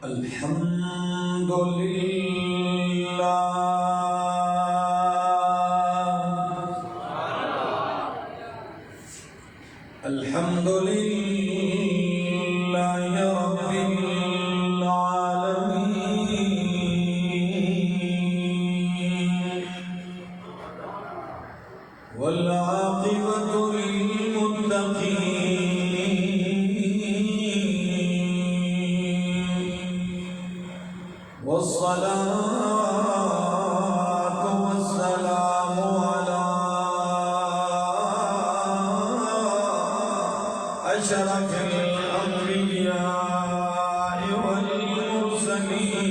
الحمد للہ الحمد للہ رب العالمین والعاقبۃ للمتقین والصلاة والسلام على أشرف الأنبياء والمرسلين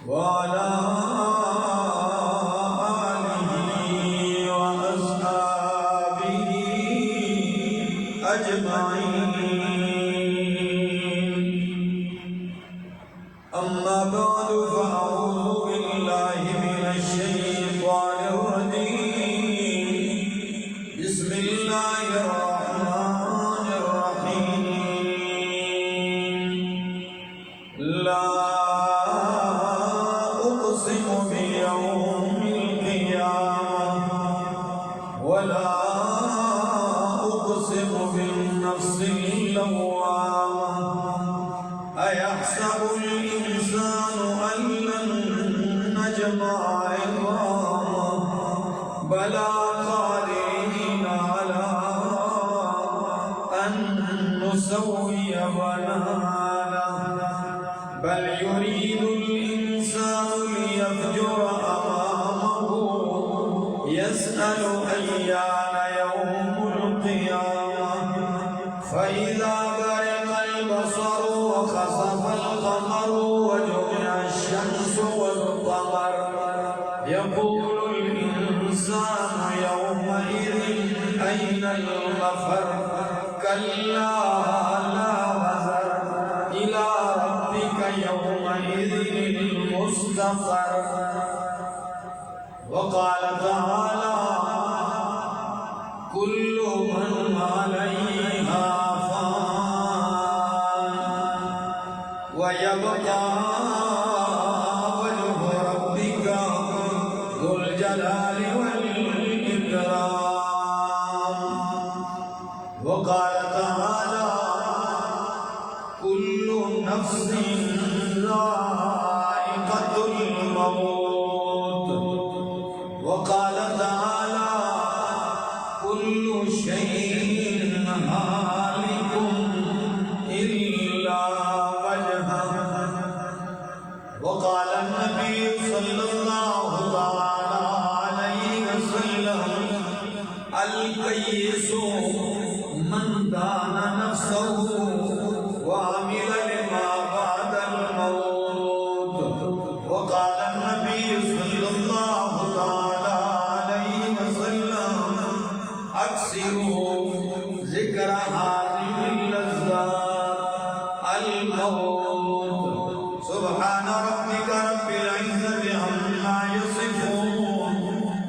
وعلى آله وأصحابه أجمعين. أما بعد فأعوذ بالله من الشيطان الرجيم. بسم الله الرحمن الرحيم. لا أقسم بيوم القيامة ولا أقسم بالنفس اللوامة. أيحسب الإنسان أن لن نجمع عظامه بلى قادرين على أن نسوي بنانه بل يريد الإنسان ليفجر أمامه يسأل أيان يوم القيامة فإذا برق البصر وخسف القمر وجمع الشمس والقمر يقول الإنسان يومئذ أين المفر كلا لا وزر إلى ربك يومئذ المستقر. وقال تعالى كل من عليها فان ويبقى وجه ربك ذو الجلال والإكرام. وقال تعالى كل نفس ذائقة الموت. وقال تعالى كل شيء هالك إلا وجهه. وقال النبي صلى الله تعالى عليه وسلم الكيس من دان نفسه وعمل لما بعد الموت. وقال النبي صلى الله تعالى عليه وسلم أكثروا ذكر هذه اللذات الموت. سبحان ربك رب العزة عما يصفون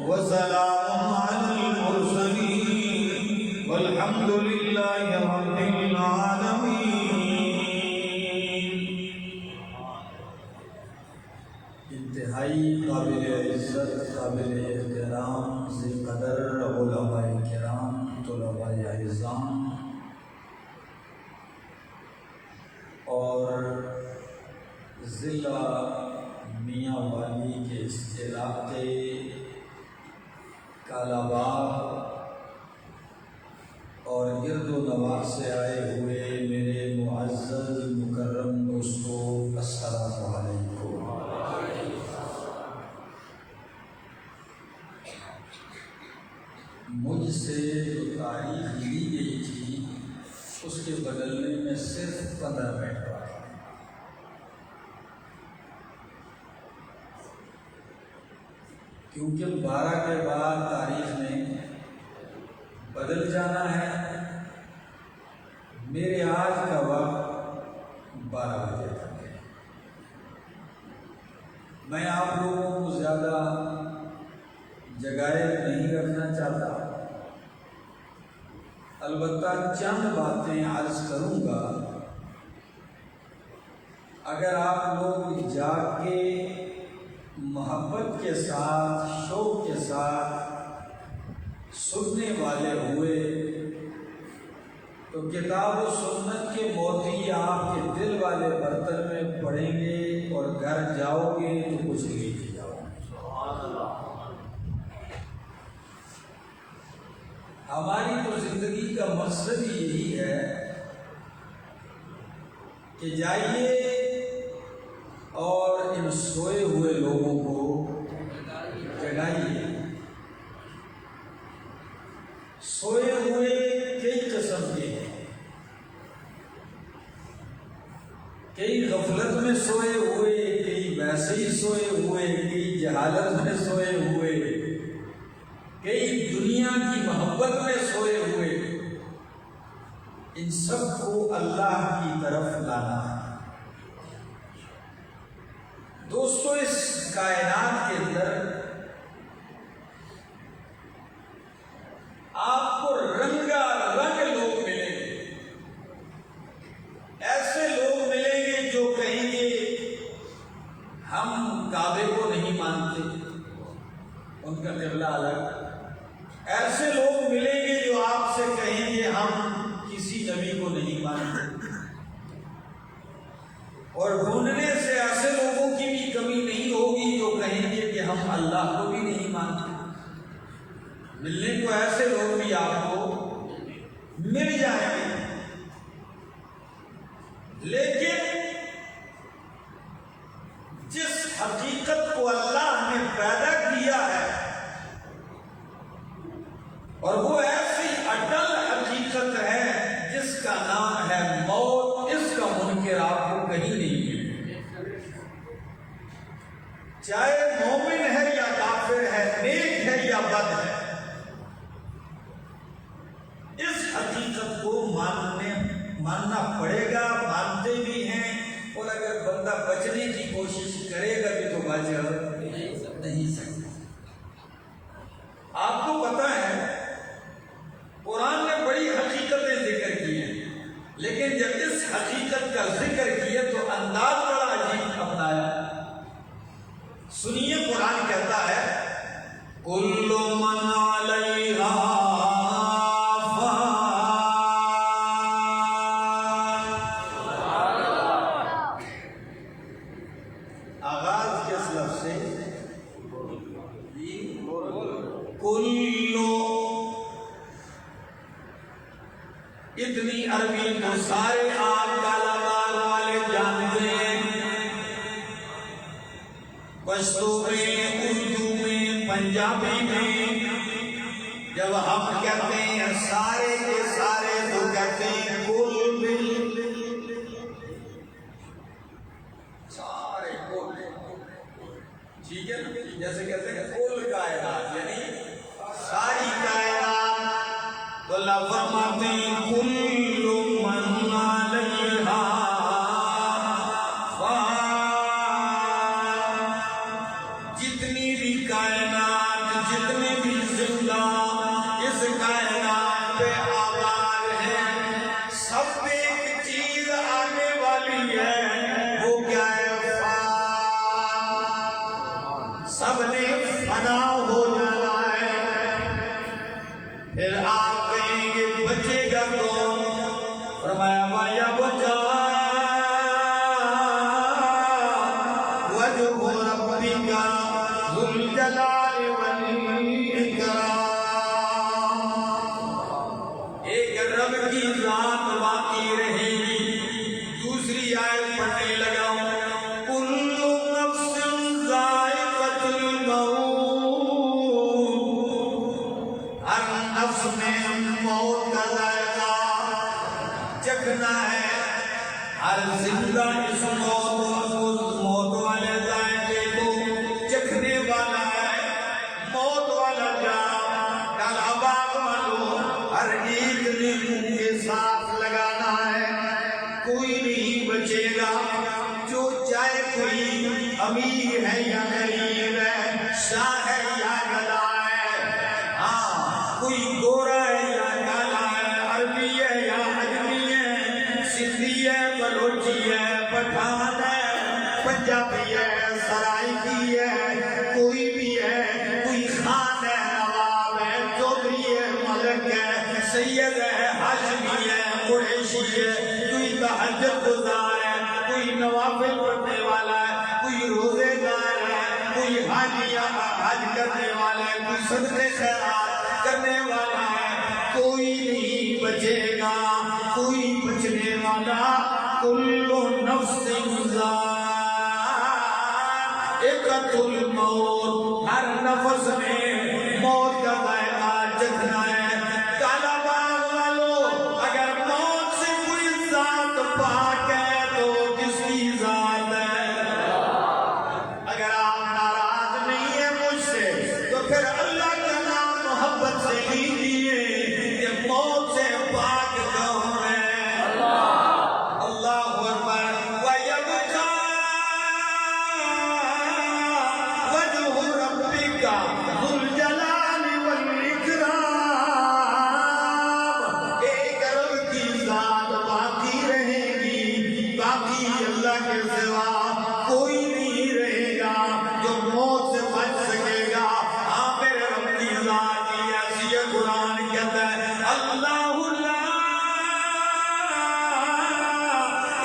وسلام على المرسلين والحمد لله رب العالمين. انتہائی قابل عزت، قابل احترام، ذی قدر علماء کرام، طلباء اعظام اور ضلع میاں والی کے اس علاقے کالاباغ اور گرد و نواح سے آئے ہوئے میرے معزز مکرم دوستو، السلام علیکم. مجھ سے جو تاریخ لی گئی تھی اس کے بدلنے میں صرف 15 منٹ باقی، کیونکہ 12 کے بعد تاریخ نے بدل جانا ہے. میرے آج کا وقت 12 بجے تک ہے. میں آپ لوگوں کو زیادہ جگائے نہیں رکھنا چاہتا. البتہ چند باتیں عرض کروں گا، اگر آپ لوگ جا کے محبت کے ساتھ شوق کے ساتھ سننے والے ہوئے تو کتاب و سنت کے موتی آپ کے دل والے برتن میں پڑیں گے اور گھر جاؤ گے تو کچھ لے کے جاؤ گے۔ ہماری تو زندگی کا مقصد ہی یہی ہے کہ جائیے اور ان سوئے ہوئے لوگوں کو جگائیے۔ سوئے ہوئے کئی قسم کے ہیں، کئی غفلت میں سوئے ہوئے، کئی ویسے ہی سوئے ہوئے، کئی جہالت میں سوئے ہوئے، کئی دنیا کی محبت میں سوئے ہوئے۔ ان سب کو اللہ کی طرف لانا ہے۔ دوستو، اس کائنات کے اندر آپ کو رنگا رنگ لوگ ملیں گے۔ ایسے لوگ ملیں گے جو کہیں گے ہم کعبے کو نہیں مانتے، ان کا قبلہ الگ۔ ایسے لوگ ملیں گے جو آپ سے کہیں گے ہم کسی نبی کو نہیں مانتے، اور ڈھونڈنے سے ایسے لوگوں کی بھی کمی نہیں ہوگی جو کہیں گے کہ ہم اللہ کو بھی نہیں مانتے۔ ملنے کو ایسے لوگ بھی آپ کو مل جائیں گے، لیکن جس حقیقت کو اللہ نے پیدا کیا ہے اور وہ ایسی اٹل حقیقت ہے جس کا نام ہے موت، اس کا منکر آپ کو کہیں نہیں ملے، چاہے مومن ہے یا کافر ہے، نیک ہے یا بد ہے۔ اس حقیقت کو ماننا پڑے گا، مانتے بھی ہیں، اور اگر بندہ بچنے کی کوشش کرے گا بھی تو بچ نہیں سکتا۔ آپ کو پتا ہے قرآن نے بڑی حقیقتیں ذکر کی ہیں، لیکن جب اس حقیقت کا ذکر کیا تو انداز بڑا عجیب اپنایا۔ سنیے، قرآن کہتا ہے کل من علیہا اتنی عربی تو سارے آپ کالابار والے جانتے ہیں، پشتو میں، اردو میں، پنجابی میں جب ہم کہتے ہیں سارے کے سارے تو کہتے ہیں کل سارے کل، ٹھیک ہے، جیسے کہتے ہیں کل کائنات یعنی ساری کائنات۔ تو اللہ فرماتے ہیں کل من علیہا فان، جتنی بھی کائنات، جتنے بھی زندہ اس کائنات پہ آباد ہیں، سب پہ ایک چیز آنے والی ہے، وہ کیا ہے؟ فان، سب نے فنا ہو جانا ہے۔ پھر آپ کہیں گے بچے گا کون؟ فرمایا مایا بچا وجہ ربک ذو الجلال والاکرام۔ راجہ بھی ہے، سرائی بھی ہے، کوئی بھی ہے، کوئی خان ہے، نواب ہے، چودھری ہے، ملک ہے، سید ہے، ہاشمی ہے، قریشی ہے، کوئی تہجد گزار ہے، کوئی نوافل پڑھنے والا ہے، کوئی روزے دار ہے، کوئی حج کرنے والا ہے، کوئی صدقے خیرات کرنے والا ہے، کوئی نہیں بچے گا، کوئی بچنے والا، کل نفس ذائقۃ الموت، ہر نفس نے موت کا ذائقہ چکھنا ہے۔ کالا باغ والو، اگر موت سے کوئی ذات پاک ہے تو کس کی ذات ہے؟ اگر آپ ناراض نہیں ہیں مجھ سے تو پھر اللہ کا نام محبت سے لیجیے کہ موت سے پاک کون ہے؟ اللہ اکبر۔ وَيَبْقَى وَجْهُ رَبِّكَ ذُو الْجَلَالِ وَالْإِكْرَامِ، ایک رب کی ذات باقی رہے گی، باقی اللہ کے سوا کوئی نہیں رہے گا جو موت سے بچ سکے گا۔ ہاں میرے رب کی ذات کی ایسی ہے، قرآن کہتا ہے اللہ لا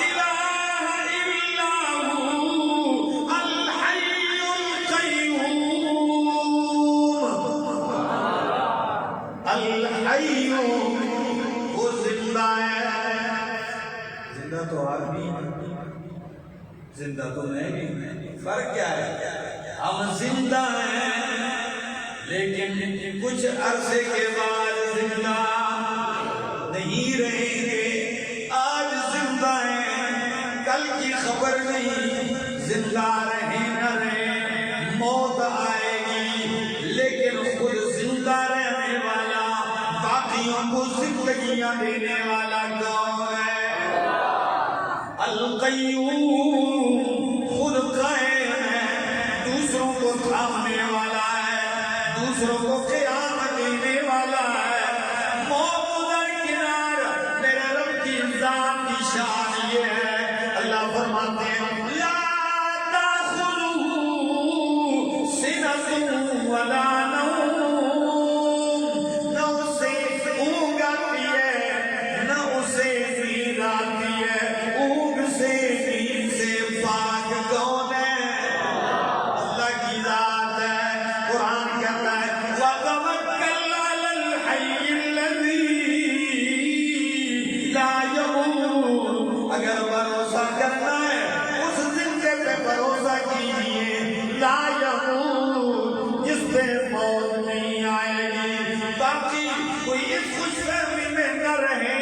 الہ الا ہو الحی القیوم، الحی وہ زندہ ہے۔ زندہ تو آدمی ہے، زندہ تو نہیں، فرق کیا ہے؟ ہم زندہ ہیں لیکن کچھ عرصے کے بعد زندہ نہیں رہیں گے۔ آج زندہ ہیں، کل کی خبر نہیں، زندہ رہیں نہ رہیں، موت آئے گی، لیکن خود زندہ رہنے والا، باقیوں کو زندگیاں دینے والا کون ہے؟ القیوم، خود قائم ہے، دوسروں کو تھامنے والا ہے، دوسروں کو قیام دینے والا ہے۔ موت درکنار، میرے رب کی ذات کی شان یہ ہے، اللہ فرماتے ہیں لا تأخذہ سنۃ ولا نوم، نہ اسے اونگ آتی ہے نہ اسے نیند آتی ہے۔ اونگ سے نیند سے پاک کون ہے؟ اللہ کی ذات ہے۔ قرآن کہتا ہے وَتَوَكَّلْ عَلَى الْحَيِّ الَّذِي لَا يَمُوتُ، اگر بھروسہ کرنا ہے اس زندے پہ بھروسہ کیجئے، لا يموت، جس پہ موت نہیں آئے گی۔ باقی کوئی اس خوش فہمی میں نہ رہے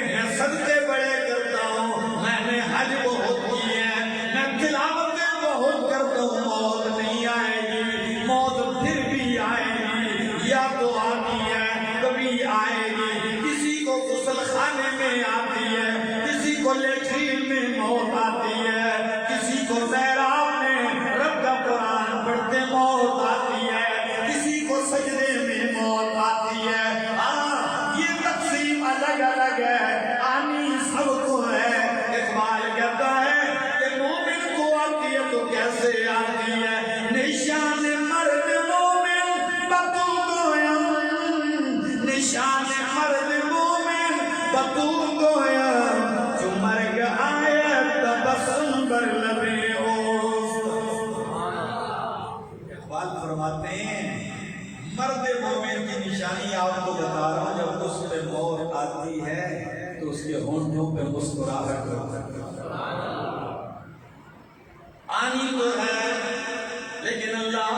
میں صدقے بڑے کرتا ہوں، میں نے حج بہت کی ہے، میں تلاوتیں بہت کرتا ہوں، موت نہیں آئے گی۔ موت پھر بھی آئے گی، یا تو آتی ہے کبھی آئے گی، کسی کو غسل خانے میں آتی ہے، کسی کو لیٹرین میں موت آتی ہے، کسی کو محراب میں رب کا قرآن پڑھتے موت آتی ہے، کسی کو سجدے میں موت آتی ہے۔ ہاں یہ تقسیم الگ الگ ہے، آنی سب کو ہے۔ اقبال کہتا ہے کہ مومن کو آتی ہے تو کیسے آتی ہے؟ نشان مرد مومن بطول گویم، نشان مرد مومن بطول گویم، جو مرگ آئے تبسم بر لبے اقبال فرماتے ہیں مرد مومن کی نشانی آپ کو بتا رہا ہوں، جب اس پہ موت آتی ہے تو اس کے ہونٹوں پہ مسکراہٹ ہوتا ہے۔ آنی تو ہے لیکن اللہ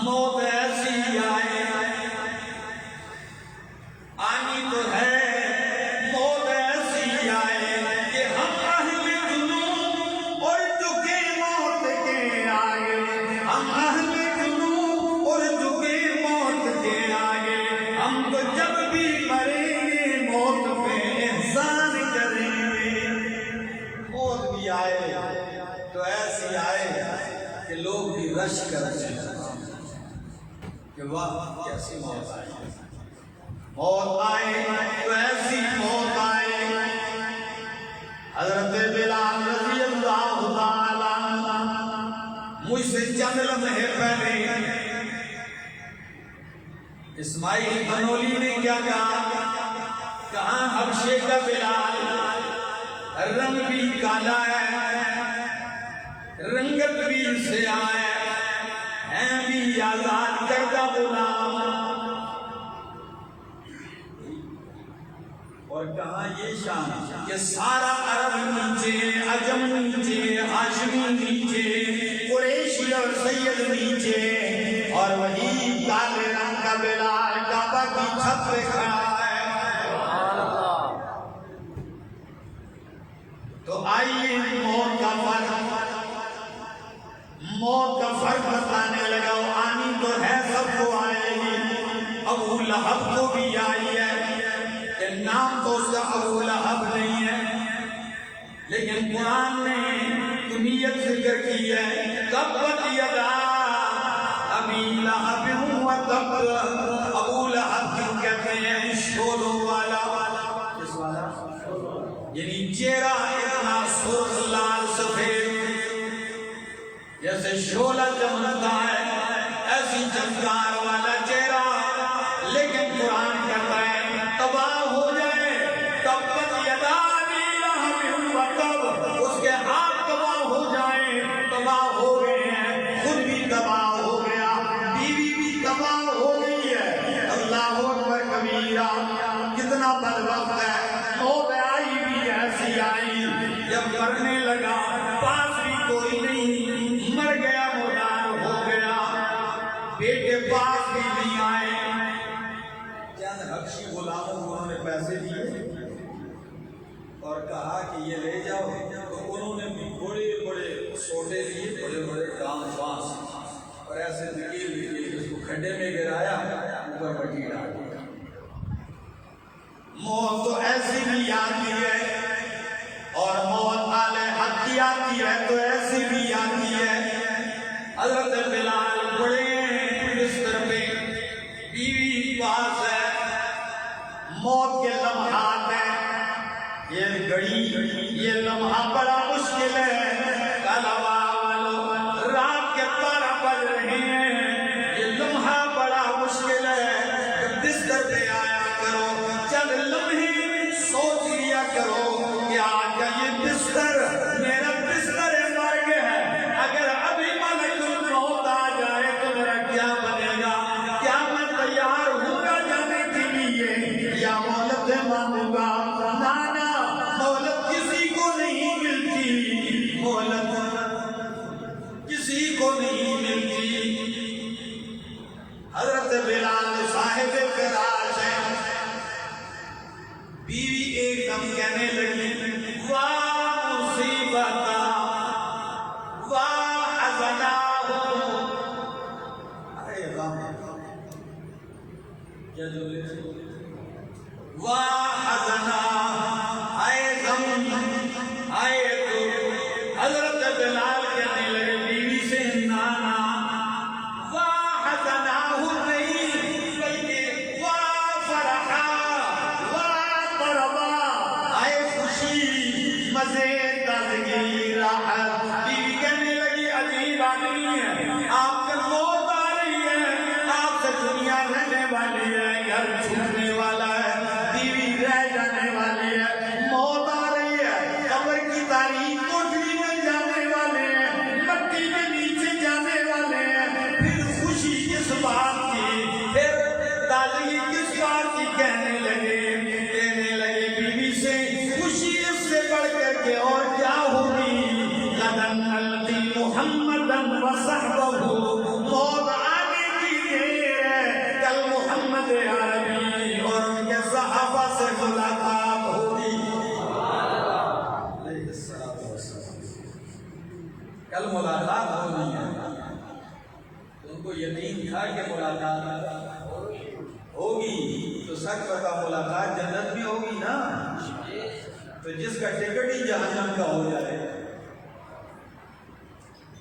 موت ایسی آئے، آنی تو ہے موت ایسی آئے کہ ہم اہل جنون اور جھکے موت کے آگے، ہم اہل جنون اور جھکے موت کے آگے، ہم تو جب بھی مریں گے موت پہ احسان کریں گے۔ موت بھی آئے تو ایسی آئے کہ لوگ بھی رش کر کہ واہ کیسی موت آئی، موت آئے تو ایسی موت آئے۔ حضرت بلال رضی اللہ تعالیٰ عنہ اسماعیل بنولی نے کیا کہا؟ کہاں حبشے کا بلال، رنگ بھی کالا ہے، رنگت بھی سیاہ ہے بھی آزاد کردہ غلام، اور کہاں یہ شان کہ سارا عرب نیچے، عجم نیچے، ہاشمی نیچے، قریشی اور سید نیچے، اور وہی کالے رنگ کا بلال کعبہ کی چھت پہ کھڑا ہے۔ تو آئیے موت کا فرق بتانے لگا۔ آنی تو ہے سب کو آئے گی، ابو لہب کو بھی آئی ہے، کہ نام تو اس کا ابو لہب نہیں ہے، لیکن قرآن نے کمیت ذکر کی ہے، تبت یدا ابی لہب وتب۔ ابو لہب کیوں کہتے ہیں؟ شولوں والا، کس والا؟ یعنی چہرہ اتنا سرخ لال سفید، جیسے شعلہ چمکتا ہے ایسی چمکار والا چہرہ، لیکن قرآن کہتا ہے تباہ ہو جائے، تبت یدا ابی لہب وتب، اس کے ہاتھ تباہ ہو جائیں، تباہ ہو گئے ہیں، خود بھی تباہ ہو گیا، بیوی بھی تباہ ہو گئی ہے۔ اللہ اکبر کبیرہ، کتنا بدبخت ہے۔ موت آئی بھی ایسی آئی، جب مرنے لگا پاس بھی کوئی نہیں، مر گیا مردار ہو گیا، بیٹے پاس بھی نہیں آئے۔ چند حبشی غلاموں کو انہوں نے پیسے دیے اور کہا کہ یہ لے جاؤ، تو انہوں نے بھی بڑے بڑے سوٹے دیے، بڑے بڑے ڈانس وانس، اور ایسے نکیل اس کو کھڈے میں گرایا، اوپر مٹی ڈال دیا۔ موت تو ایسی بھی آتی ہے، اور موت آلے حق کی آتی ہے تو ایسی بھی آتی ہے۔ حضرت بلال پڑے بستر پہ، بیوی پاس ہے، موت کے لمحات ہیں، یہ گھڑی، یہ لمحہ بڑا مشکل ہے۔ کالوا والو، رات کے 12 بج رہے ہیں، یہ لمحہ بڑا مشکل ہے۔ بستر پہ آیا کرو، چند لمحے سوچ لیا کرو کہ آج کا یہ بستر میرا بستر مرگ ہے، اگر ابھی ملک الموت آ جائے تو میرا کیا بنے گا؟ کیا میں تیار ہوں گا جانے کے لیے یا مہلت مانوں گا؟ نانا، مہلت کسی کو نہیں ملتی، مہلت کسی کو نہیں ملتی۔ حضرت بلال صاحب فراش ہے، بیوی ایک دم کہنے لگی واہ مصیبتا واہ حزنا، ارے غم، کیا جو واہ حزنا، آئے غم، آئے تو حضرت بلال کہنے لگے بیوی سے نانا واہ حزنا نہیں، بلکہ واہ فرحا، مزے تازگی راحت۔ بیوی کہنے لگی عجیب آدمی ہے، آپ کا موت آ رہی ہے، آپ سے دنیا رہنے والی ہے، گھر چھوٹنے والا ہے، بیوی رہ جانے والی ہے، موت آ رہی ہے، قبر کی تاریخ کوٹری میں جانے والے ہیں، مٹی کے نیچے جانے والے ہیں، پھر خوشی کس بات کی، پھر تازگی کس بات کی؟ کہنے لگے بیوی سے خوشی اس سے بڑھ کر کے اور کیا ہوگی؟ غدن نلقی محمدن وصحبہ، موت آنے کی دیر ہے، کل محمد عربی اور ان کے صحابہ سے ملاقات ہوگی۔ کل ملاقات ہونی ہے، ان کو یقین تھا کہ ملاقات ہوگی، تو سچ بتا ملاقات جنت میں ہوگی نا، تو جس کا ٹکٹ ہی جہنم کا ہو جائے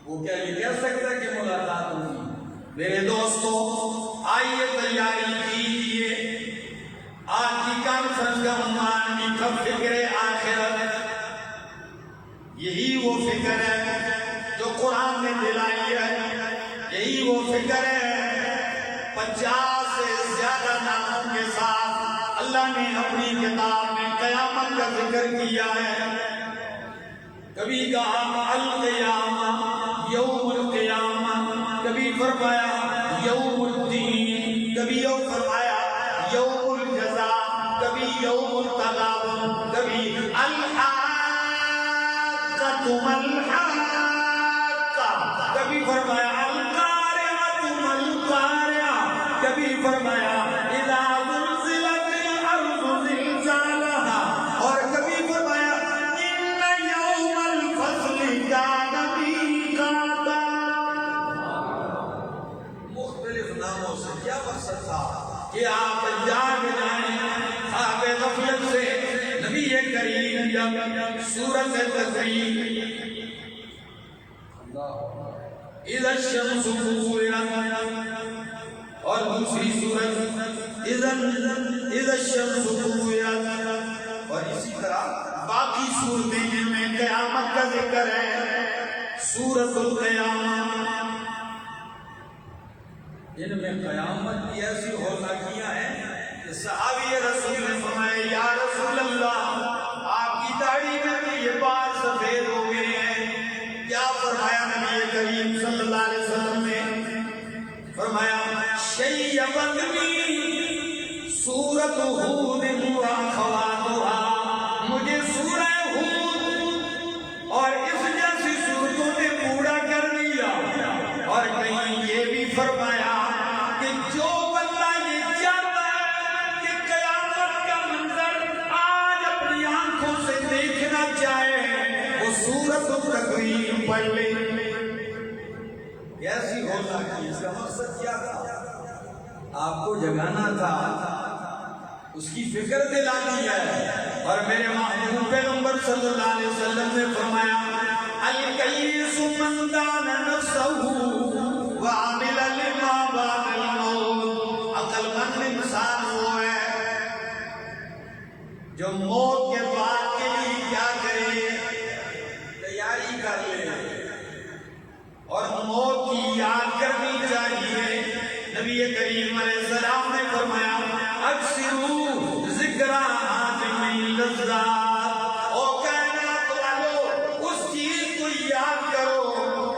وہ کیا یہ کہہ سکتا ہے کہ ملاقات ہوگی؟ میرے دوستو، آئیے تیاری کیجیے، آج کی کانفرنس کا عنوان بھی تھا فکر آخرت۔ یہی وہ فکر ہے جو قرآن نے دلائی ہے، یہی وہ فکر ہے 50 سے زیادہ ناموں کے ساتھ اللہ نے اپنی کتاب میں قیامت کا ذکر کیا ہے. کبھی کہا القیامہ، یوم القیامہ، کبھی فرمایا یوم الدین، کبھی یوم فرمایا یوم الجزاء، کبھی یوم التغابن، کبھی الحاقۃ ما الحاقۃ، کبھی فرمایا القارعۃ ما القارعۃ، کبھی فرمایا اذا زلزلت الارض زلزالها، اور کبھی فرمایا ان یوم الفصل کان میقاتا. مختلف ناموں سے کیا مقصد تھا کہ آپ جاگ جائیں خواب غفلت سے. نبی کریم جب سورۃ تکویر اذا الشمس كورت اور دوسری سورت اذا الشمس كورت اور اسی طرح باقی صورتیں جن میں قیامت کا ذکر ہے سورۃ القیامہ، ان میں قیامت کی ایسی ہولناکیاں ہیں کہ صحابی رسول نے فرمایا یا رسول اللہ آپ کی داڑھی میں بھی یہ بال سفید ہو گئے ہیں. کیا فرمایا نبی کریم صلی اللہ علیہ وسلم نے؟ فرمایا شیبتنی سورۃ ہود واخواتها، مجھے سورہ ہود اور اس جیسی سورتوں نے بوڑھا کر دیا. اور کہیں یہ بھی فرمایا کہ جو بندہ یہ چاہتا ہے کہ قیامت کا منظر آج اپنی آنکھوں سے دیکھنا چاہے وہ سورۃ التکویر پڑھ لے. کیسی ہولناکی، اس کا مقصد کیا تھا؟ آپ کو جگانا تھا، اس کی فکر دلانی ہے. اور میرے محبوب پیغمبر صلی اللہ علیہ وسلم نے فرمایا الکیس من دان نفسہ وعمل لما بعد الموت. عقل مند انسان وہ ہے جو موت کے بعد کے لیے کیا کرے، تیاری کر لے. اور موت کی یاد کرنی چاہیے. نبی کریم علیہ السلام نے فرمایا اکثروا ذکر حاتم اللذات، او کائنات والو اس چیز کو یاد کرو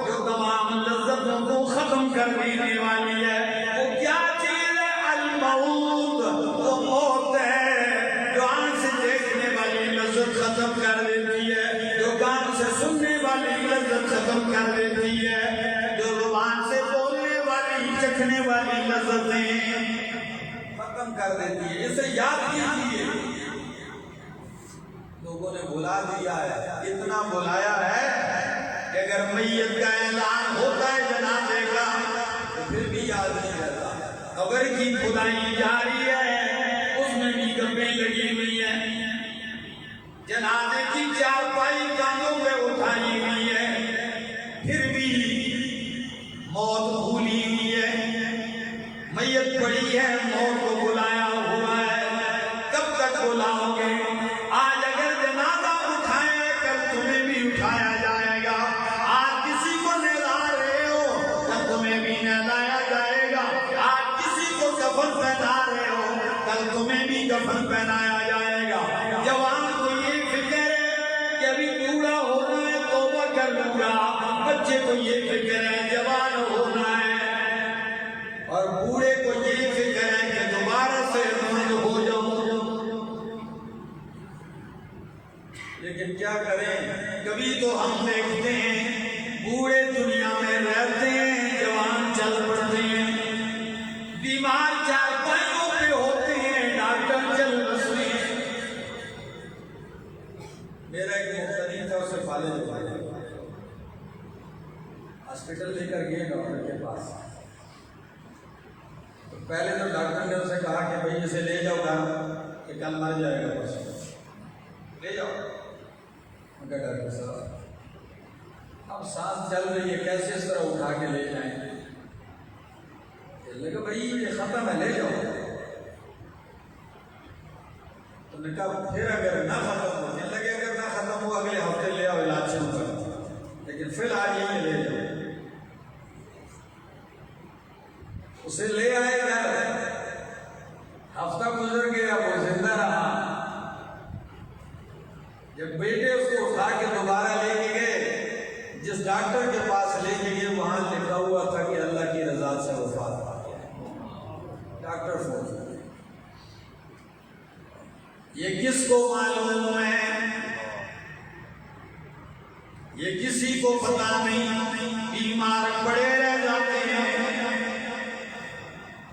جو تمام لذتوں کو ختم کر دینے والی ہے. وہ کیا چیز ہے؟ الموت. وہ موت ہے جو آنکھ سے دیکھنے والی لذت ختم کر دیتی ہے، جو کان سے سننے والی لذت ختم کر دیتی ہے، جو زبان سے بولنے والی چکھنے والی لذتیں ختم کر دیتی ہے. اسے یاد کیجیے. لوگوں نے بلا دیا ہے، اتنا بلایا ہے کہ اگر میت کا اعلان ہوتا ہے جنازے کا تو پھر بھی یاد نہیں رہتا. قبر کی کھدائی جاری ہے، اس میں بھی گمیں لگی ہوئی ہیں، جنازے کی چارپائی کاندھوں پہ اٹھائی ہوئی ہے، پھر بھی موت بھولی ہوئی ہے. میت پڑی ہے، موت کو بلایا ہوا ہے. کب تک بلاؤ گے؟ آج اگر جنازہ اٹھائے کل تمہیں بھی اٹھایا جائے گا. آج کسی کو نہلا رہے ہو کل تمہیں بھی نہلایا جائے گا. آج کسی کو کفن پہنا رہے ہو کل تمہیں بھی کفن پہنایا جائے گا. جوان کو یہ فکر ہے کہ ابھی بوڑھا ہونا ہے توبہ کر لوں گا، بچے کو یہ فکر ہے جوان ہونا ہے، اور بوڑھے کو یہ فکر ہے کہ دوبارہ سے مرد ہو جاؤں. لیکن کیا کریں؟ کبھی تو ہم دیکھتے ہیں بوڑھے دنیا میں رہتے ہیں، جوان چل پڑتے ہیں، بیمار چارپائیوں پہ ہوتے ہیں، ڈاکٹر چل بستے ہیں. میرا ایک مختلف تھا، اسے فالج ہوا، ہاسپٹل لے کر گئے ڈاکٹر کے پاس. تو پہلے تو ڈاکٹر نے اسے کہا کہ بھائی اسے لے جاؤ گھر، کہ کل مر جائے گا، پرسوں لے جاؤ. میں کہا ڈاکٹر صاحب اب سانس چل رہی ہے، کیسے اس طرح اٹھا کے لے جائیں؟ کہنے لگا بھائی یہ ختم ہے، لے جاؤ. تو نے کہا پھر اگر نہ ختم ہو، کہنے لگے اگر نہ ختم ہو اگلے ہفتے لے آؤ، علاج شروع کر، لیکن فی الحال یہ لے جاؤ. اسے لے آئے گھر، جس ڈاکٹر کے پاس لے کے گئے وہاں لکھا ہوا تھا کہ اللہ کی رضا سے وفات پا گیا، ڈاکٹر فوت ہو گئے۔ یہ کس کو معلوم ہے؟ یہ کسی کو پتا نہیں، بیمار پڑے رہ جاتے ہیں،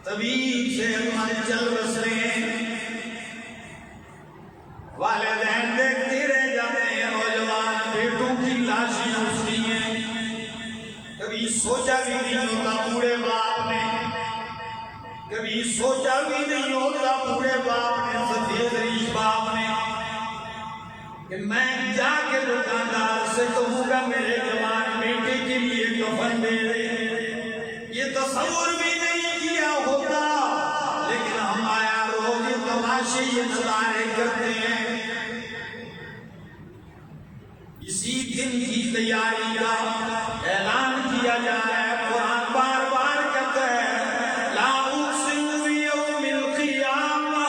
طبیب سے چل بسے ہیں، والدین دیکھتے رہ جاتے ہیں، نوجوان بیٹوں کی لاشیں اٹھتی ہیں، کبھی سوچا بھی نہیں ہوتا بوڑھے باپ نے، کبھی سوچا بھی نہیں ہوتا بوڑھے باپ نے، سفید ریش باپ نے، کہ میں جا کے دکاندار سے کہوں گا میرے جوان بیٹے کے لیے کفن دے دے۔ یہ تصور بھی نہیں کیا ہوتا، لیکن ہم آیا روز یہ تماشے یہ نظارے کرتے ہیں۔ اسی دن کی تیاری کا اعلان کیا جا رہا ہے، قرآن بار بار کہتا ہے لا اقسم بیوم القیامہ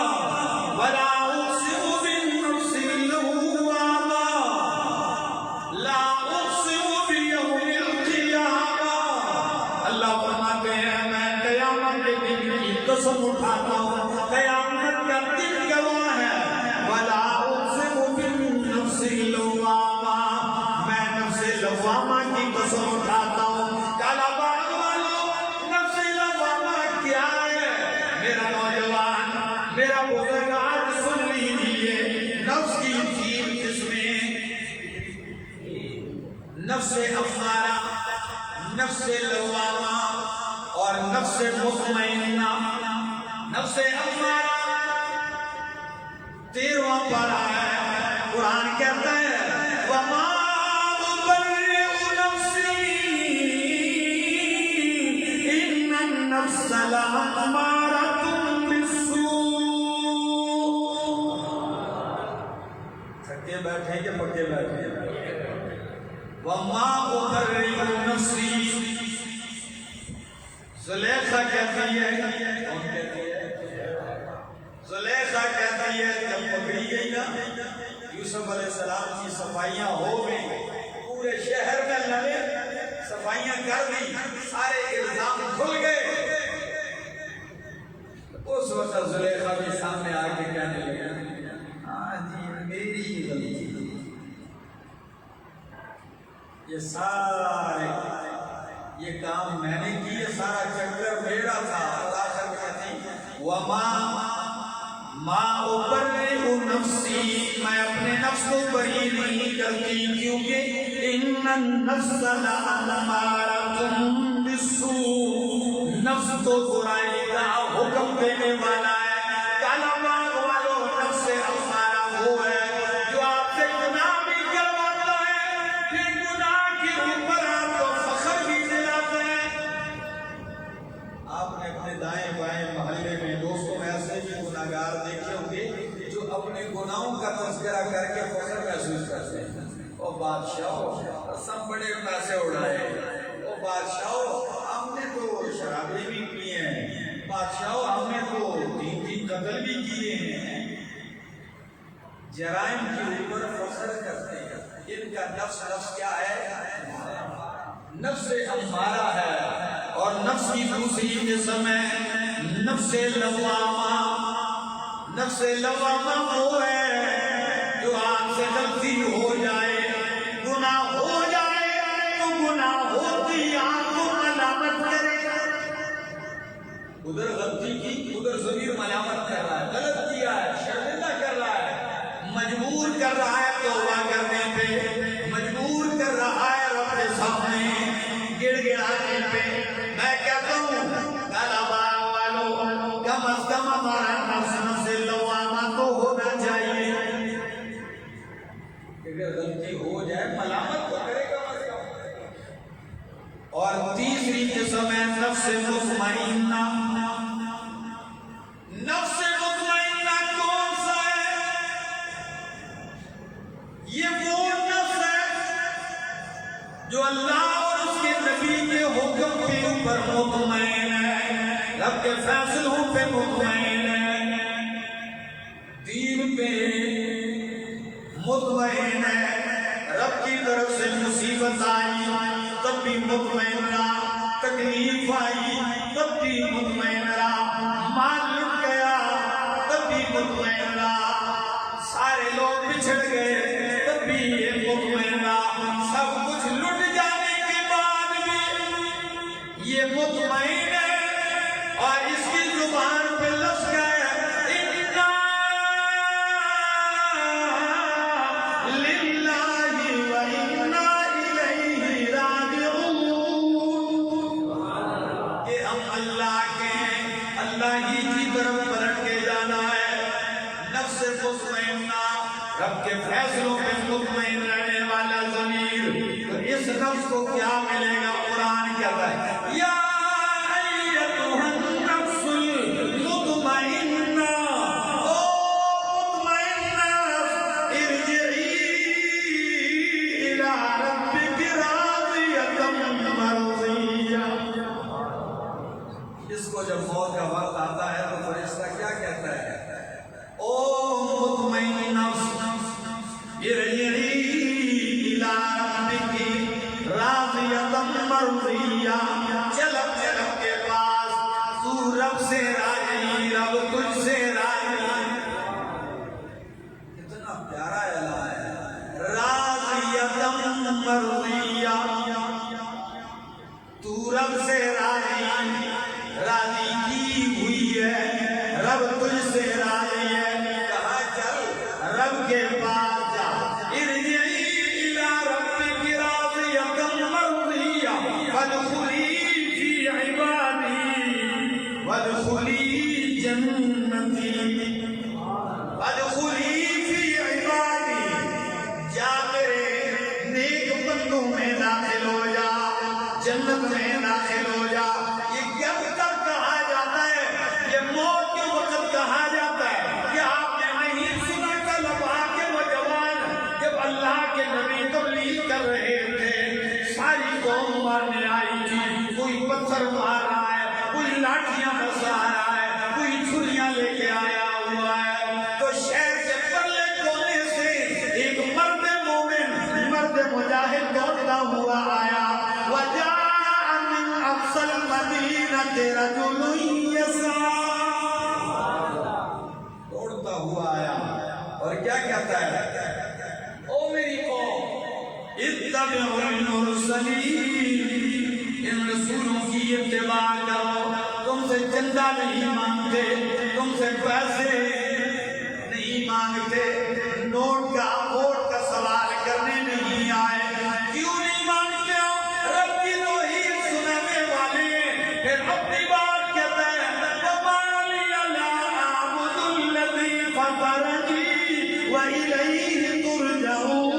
ولا اقسم بالنفس اللوامہ، لا اقسم بیوم القیامہ، اللہ فرماتے ہیں میں قیامت کے دن کی قسم اٹھاتا ہوں، قیامت کا دن گواہ ہے، ولا اقسم بالنفس اللوامہ، میں نفس لوامہ کی قسم اٹھاتا ہوں۔ کالا باغ والوں، نفس لوامہ کیا ہے؟ میرا نوجوان، میرا بزرگار سن لیجیے، نفس کی تین قسمیں، نفس امارہ، نفس لوامہ اور نفس مطمئنہ۔ نفس امارہ 13واں پارہ ہے، قرآن کہتا ہے وَمَا أُبَرِّئُ نَفْسِي إِنَّ النَّفْسَ لَأَمَّارَةٌ بِالسُّوءِ۔ تھکے بیٹھے کہ پکے بیٹھے؟ وَمَا أُبَرِّئُ نَفْسِي، زلیخا کہتی ہے، کون کہتی ہے؟ زلیخا کہتی ہے جب پکڑی گئی نا، یوسف علیہ السلام کی صفائیاں ہو گئی، پورے شہر میں لڑے، صفائیاں کر دی، سارے الزام کھل گئے۔ اس وقت زلیخا بھی سامنے آ کے کہنے لگا ہاں جی میری ہی غلطی، یہ سارے یہ کام میں نے کی، یہ سارا چکر میرا تھا۔ آخر کہتی ما أبرئ نفسی، میں اپنے نفس کو بری نہیں کرتی، کیونکہ ان النفس لأمارۃ بالسوء، نفس تو برائی کا حکم دینے والا ہے۔ کالا باغ والوں، نفس امارہ وہ ہے جو آپ سے گناہ بھی کرواتا ہے، پھر گناہ کے اوپر آپ کو فخر بھی دلاتا ہے۔ آپ نے اپنے دائیں بائیں محلے میں دوستوں میں ایسے بھی گناہگار دیکھے ہوں گے جو اپنے گناہوں کا تذکرہ کر کے فخر محسوس کرتے ہیں۔ او بادشاہو، سب بڑے پیسے اڑائے، او بادشاہو ہم نے تو شرابیں بھی پی ہیں، بادشاہو ہم نے تو 3 قتل بھی کیے ہیں۔ جرائم کے اوپر فخر کرتے ہیں۔ ان کا نفس کیا ہے؟ نفس امارہ ہے، اور نفس کی دوسری قسم ہے نفس لوامہ۔ نفس لوامہ وہ ہے جو آپ سے غلطی ہو جائے، گناہ ہو جائے تو گناہ ہوتی آپ کو ملامت کرے، ادھر غلطی کی ادھر ضمیر ملامت کر رہا ہے، غلط کیا ہے، شرمندہ کر رہا ہے، مجبور کر رہا ہے توبہ کرنے پہ، مجبور کر رہا ہے رب کے سامنے گڑ گڑانے پہ۔ میں کہتا ہوں کالا باغ والوں، کم از کم ہمارا نفس لوامہ تو ہونا چاہیے، اگر غلطی ہو جائے ملامت تو کرے کم از کم۔ اور تیسری قسم ہے نفس مطمئنہ۔ نفس مطمئنہ کون سا ہے؟ یہ وہ نفس ہے جو اللہ اور اس کے نبی کے حکم کے اوپر مطمئن ہے، رب کے فیصلوں پہ مطمئن ہے، دین پہ مطمئن ہے، رب کی طرف سے مصیبت آئی تب بھی مطمئن رہا، تکلیف آئی تب بھی مطمئن رہا، مال لٹ گیا تب بھی مطمئن رہا، سارے لوگ بچھڑ گئے تب بھی یہ مطمئن رہا، سب کچھ لٹ جانے کے بعد بھی یہ مطمئن ہے اور اس کی زبان پہ لفظ گئے رب کے فیصلوں پہ مطمئن رہنے والا ضمیر، تو اس نفس کو کیا ملے گا؟ قرآن کہتا ہے یا ایتھا النفس المطمئنہ، او مطمئنہ ارجعی الی ربک راضیۃ مرضیہ۔ اس کو جب موت کا وقت آتا ہے تو فرشتہ کیا کہتا ہے؟ او مطمئن نفس ارجعی الی ربک راضیۃ مرضیہ، چل اپنے رب کے پاس، تو رب سے راضی، رب تجھ سے راضی۔ کتنا پیارا اعلان ہے، راضیۃ مرضیہ، تو رب سے راضی، راضی کی ہوئی ہے، رب تجھ سے راضی ہے، کہا چل رب کے پاس جا، ارجعی الی ربک راضیۃ مرضیہ فادخلی فی عبادی وادخلی جنتی، وادخلی فی عبادی، جا میرے نیک بندوں میں داخل ہو جا، جنت میں داخل ہو جا۔ یہ کب تک کہا جاتا ہے؟ یہ موت کے وقت کہا جاتا ہے کہ آپ نے نہیں سنا تھا لبا کے نوجوان جب اللہ کے نبی تبلیغ کر رہے تھے، ساری قوم مارنے آئی تھی، کوئی پتھر مار رہا ہے، کوئی لاٹھیاں برسا رہا ہے، کوئی چھریاں لے کے آیا ہوا ہے، تو شہر کے پرلے کونے سے ایک مرد مومن، مرد مجاہد دوڑتا ہوا آیا، وجاء من اقصى المدینہ رجل یسعی، دوڑتا ہوا آیا اور کیا کہتا ہے؟ او میری قوم اتبعوا المرسلین، ان رسولوں کی اتباع کرو، تم سے چندہ نہیں مانگتے، تم سے پیسے نہیں مانگتے، نوٹ کا ووٹ کا سوال کرنے نہیں آئے، کیوں نہیں مانگتے ہو؟ رب کی توحید سنانے والے پھر اپنی بات کہتا ہے وَمَا لِيَ لَا أَعْبُدُ الَّذِي فَطَرَنِي وَإِلَيْهِ تُرْجَعُونَ۔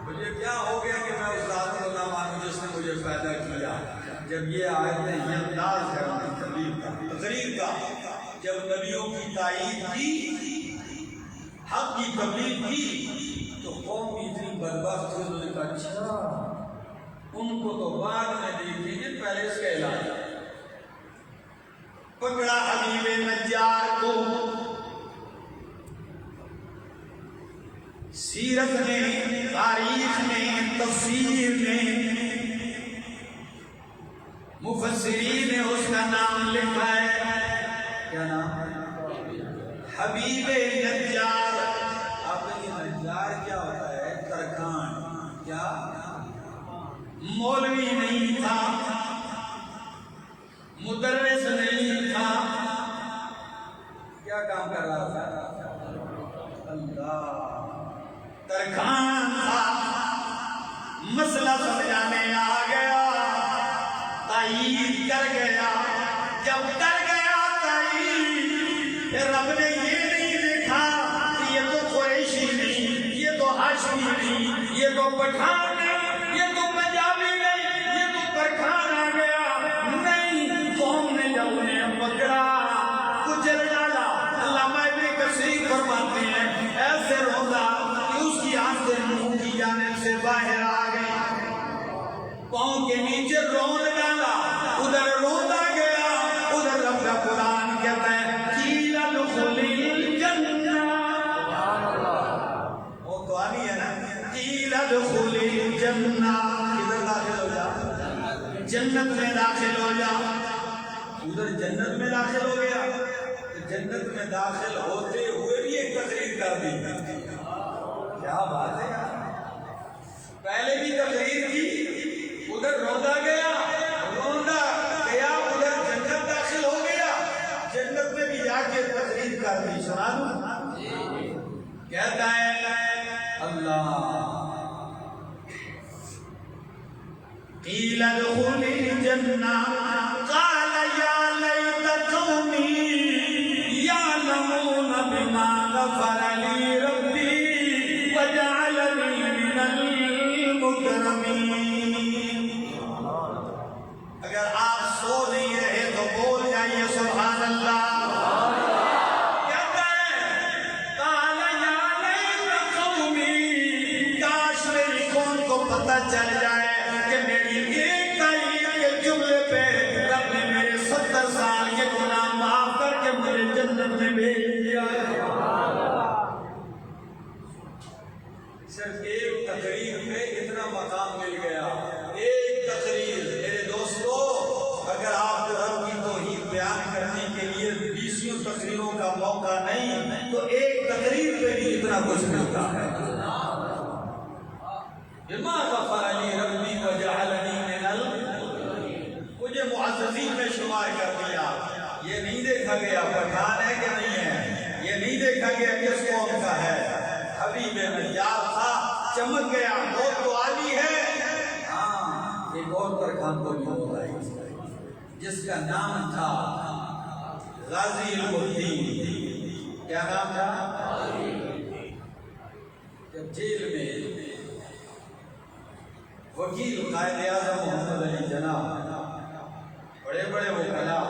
مجھے کیا ہو گیا کہ میں اس ذات کو نہ مانوں جس نے مجھے پیدا کیا؟ جب یہ آیتیں، یہ انداز ہے تقریر کا، جب نبیوں کی تائید کی، حق کی تبلیغ کی، تو قوم کی اتنی بدبخت ہوئی، انہوں نے کہا اچھا ان کو تو بعد میں دیکھ لیجیے، پہلے اس کا اعلان پکڑا حبیب نجار کو۔ سیرت میں، تاریخ میں، تفسیر میں، مفسرین نے اس کا نام لکھا ہے، کیا نام ہے؟ حبیب نجار۔ آپ نے یہ نجار کیا ہوتا ہے؟ ترکھان۔ کیا؟ مولوی نہیں تھا، مدرس نہیں تھا، کیا کام کر رہا تھا؟ اللہ، ترکھان تھا، مسئلہ سمجھانے آ گیا، تائید کر گیا، جب کر گیا تائید، پھر رب نے یہ نہیں دیکھا کہ یہ تو قریشی نہیں، یہ تو ہاشمی نہیں، یہ تو پٹھان نہیں، یہ تو پنجابی نہیں، یہ تو ترکھان آ گیا، نہیں، قوم نے جب انہیں پکڑا، کچل ڈالا۔ علامہ ابن کثیر فرماتے ہیں ایسے روزہ کہ اس کی آنکھیں منہ کی جانب سے باہر آ گئی، پاؤں کے نیچے رون ڈالا، ادھر روتا گیا، ادھر رب کا قرآن کہتا ہے قیل ادخل الجنہ، وہ الجنہ، ادھر داخل ہو جا، جنت میں داخل ہو جا. ادھر جنت میں داخل ہو گیا، جنت میں داخل ہوتے ہوئے بھی ایک تقریر کر دی. کیا بات ہے یار، پہلے بھی تقریر کی، ادھر روندا گیا، ادھر جنت داخل ہو گیا، جنت میں بھی جا کے تقریر کر دی. سنا دوں، کہتا ہے اللہ قیل ادخل الجنہ قال یا لیت قومی یعلمون بما غفر لی ربی وجعلنی من المکرمین. اگر آپ سو نہیں رہے تو بول جائیے سبحان اللہ. کہتا ہے قال یا لیت قومی، کاش میری قوم کو پتہ چل جائے کہ میری ایک تعلیم کے جملے پہ رب نے میرے 70 سال کے گناہ معاف کر کے مجھے جنت میں بھیج دیا ہے. صرف ایک تقریر پہ اتنا مقام مل گیا. ایک تقریر میرے دوستو، اگر آپ کو رب کی توحید بیان کرنے کے لیے 20 تقریروں کا موقع نہیں تو ایک تقریر پہ بھی اتنا کچھ ملتا ہے. بما غفر لی ربی وجعلنی من مجھے معززین میں شمار کر دیا. یہ نہیں دیکھا گیا پٹھان ہے کہ نہیں ہے، یہ نہیں دیکھا گیا کس قوم کا ہے. حبیب نجار تھا، چمک گیا، بہت تو عالی ہے. ہاں، ایک اور ترخان کو بھی ہوتا ہے جس کا نام تھا غازی المدین. کیا نام تھا؟ جب جیل میں وکیل قائد اعظم محمد علی جناح، بڑے بڑے وکلاء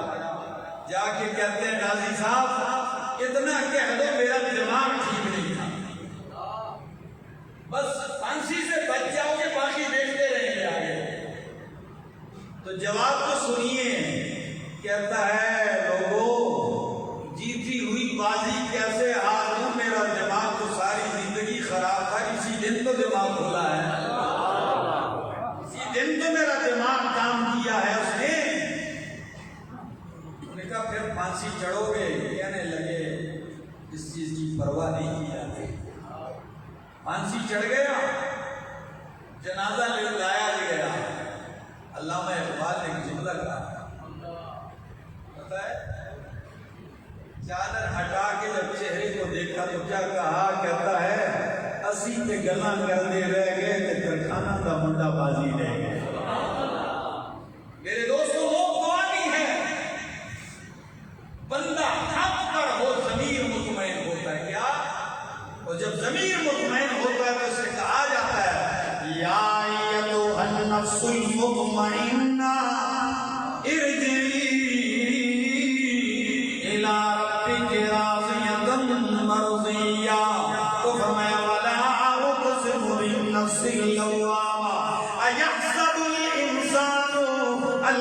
جا کے کہتے ہیں غازی صاحب اتنا کہہ دو میرا دماغ ٹھیک نہیں تھا، بس پھانسی سے بچ جاؤ گے باقی دیکھتے رہیں گے آگے. تو جواب تو سنیے، کہتا ہے لوگوں جیتی ہوئی بازی کیسے ہار دوں، میرا دماغ تو ساری زندگی خراب تھا، اسی دن تو دماغ کھلا ہے، دن تو میرا دماغ کام کیا ہے اس نے. انہوں نے کہا پھر پھانسی چڑھو گے؟ کہنے لگے اس چیز کی پرواہ نہیں کی جاتی. پھانسی چڑھ گیا، جنازہ لایا گیا. علامہ اقبال نے ایک جملہ کہا، پتہ ہے، چادر ہٹا کے جب چہرے کو دیکھا تو کیا کہا؟ کہتا ہے اسی تے گلاں کردے رہ گئے تے کارخانہ دا منڈا بازی رہ گئے. میرے دوستوں وہ قوانی ہے، بندہ حق پر ہو ضمیر مطمئن ہوتا ہے. کیا؟ اور جب ضمیر مطمئن ہوتا ہے تو اسے کہا جاتا ہے یا ایتھا النفس المطمئنہ ارجعی الی ربک راضیۃ مرضیہ. تو فرمایا بالنفس اللوامہ ایحسب الانسان ان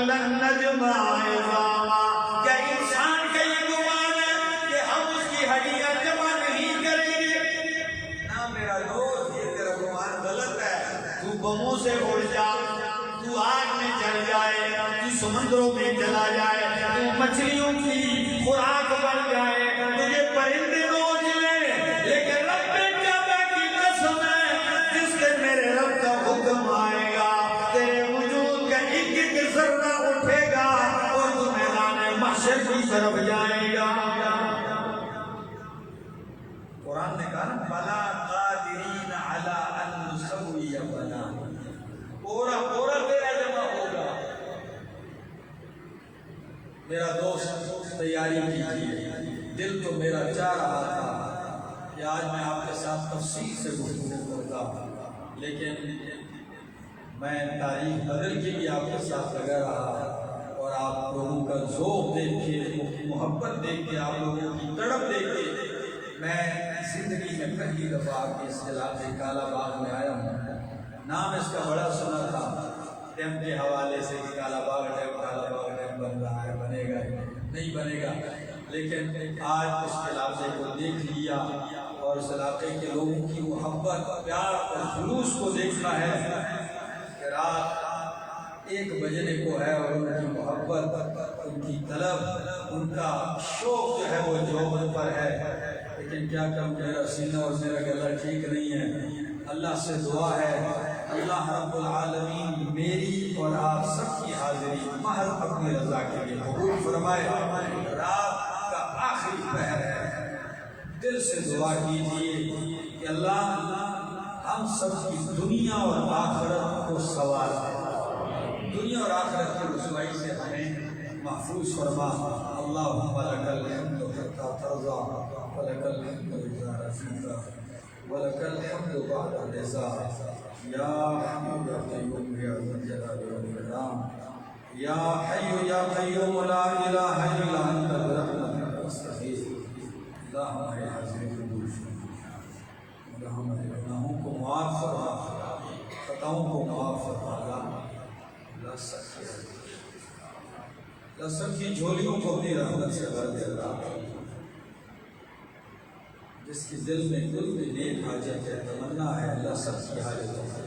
لن نجمع عظامہ. کیا انسان کا یہ گمان ہے کہ ہم اس کی ہڈیاں جمع نہیں کریں گے؟ نہ میرا دوست، یہ تیرا گمان غلط ہے. تو بموں سے اڑ جا، تو آگ میں جل جائے، تو سمندروں میں چلا جائے، تو مچھلیوں کی خوراک بن جائے، تجھے پرندے نوچ لیں، لیکن رب کعبہ کی قسم ہے جس سے میرے رب کا حکم آئے گا تیرے وجود کا ایک ایک ذرہ اٹھے گا اور تو میدان محشر کی طرف جائے گا. قرآن نے کہا بلا قادرین علی ان نسوی بنانا، پورا پورا تیرا جمع ہوگا. میرا دوست تیاری کیجیے. دل تو میرا چاہ رہا تھا کہ آج میں آپ کے ساتھ تفصیل سے گفتگو کرتا، لیکن میں تاریخ بدل کے بھی آپ کے ساتھ لگا رہا اور آپ لوگوں کا ذوق دیکھ کے، محبت دیکھ کے، آپ لوگوں کی تڑپ دیکھ کے میں زندگی میں پہلی دفعہ آپ کے اس علاقے کالا باغ میں آیا ہوں. نام اس کا بڑا سنا تھا ڈیم کے حوالے سے، کالا باغ ڈیم بن رہا ہے، بنے گا نہیں بنے گا، لیکن آج اس علاقے کو دیکھ لیا اور اس علاقے کے لوگوں کی محبت پیار اور خلوص کو دیکھنا ہے کہ رات 1 بجنے کو ہے اور ان کی محبت، ان کی طلب، ان کا شوق جو ہے وہ جوبن پر ہے، لیکن کیا کم میرا سینہ اور میرا گلا ٹھیک نہیں ہے۔ اللہ سے دعا ہے اللہ رب العالمین میری اور آپ سب کی حاضری محض اپنی رضا کے لیے قبول فرمائے۔ رات کا آخری پہر ہے، دل سے دعا کیجیے کہ اللہ ہم سب کی دنیا اور آخرت کو سوار ہے، دنیا اور آخرت کی رسوائی سے ہمیں محفوظ فرما۔ اللہم لک الحمد حتی ترضی ولک الحمد اذا رضیت ولک الحمد بعد الرضا، یا حی یا قیوم یا ذا الجلال والاکرام، یا حی یا قیوم لا الہ الا انت برحمتک استغیث۔ اللہ ہمارے حاضرین قبول فرما، اللہ ہمارے گناہوں کو معاف فرما، خطاؤں کو معاف فرما۔ اللہ سب کی جھولیوں کو اپنی رحمت سے بھر دے۔ اللہ جس کی دل میں نیک حاجت ہے، تمنا ہے، اللہ سب کی حاجت ہے۔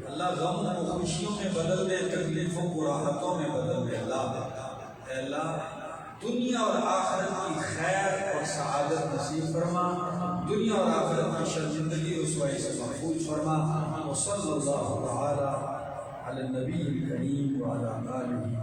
اللہ غم کو خوشیوں میں بدل دے، تکلیفوں کو راحتوں میں بدل دے۔ اے اللہ دنیا اور آخرت کی خیر اور سعادت نصیب فرما، دنیا اور آخرت کی شرمندگی رسوائی سے محفوظ فرما۔ وصلی اللہ تعالی علی النبی الکریم وعلی آلہ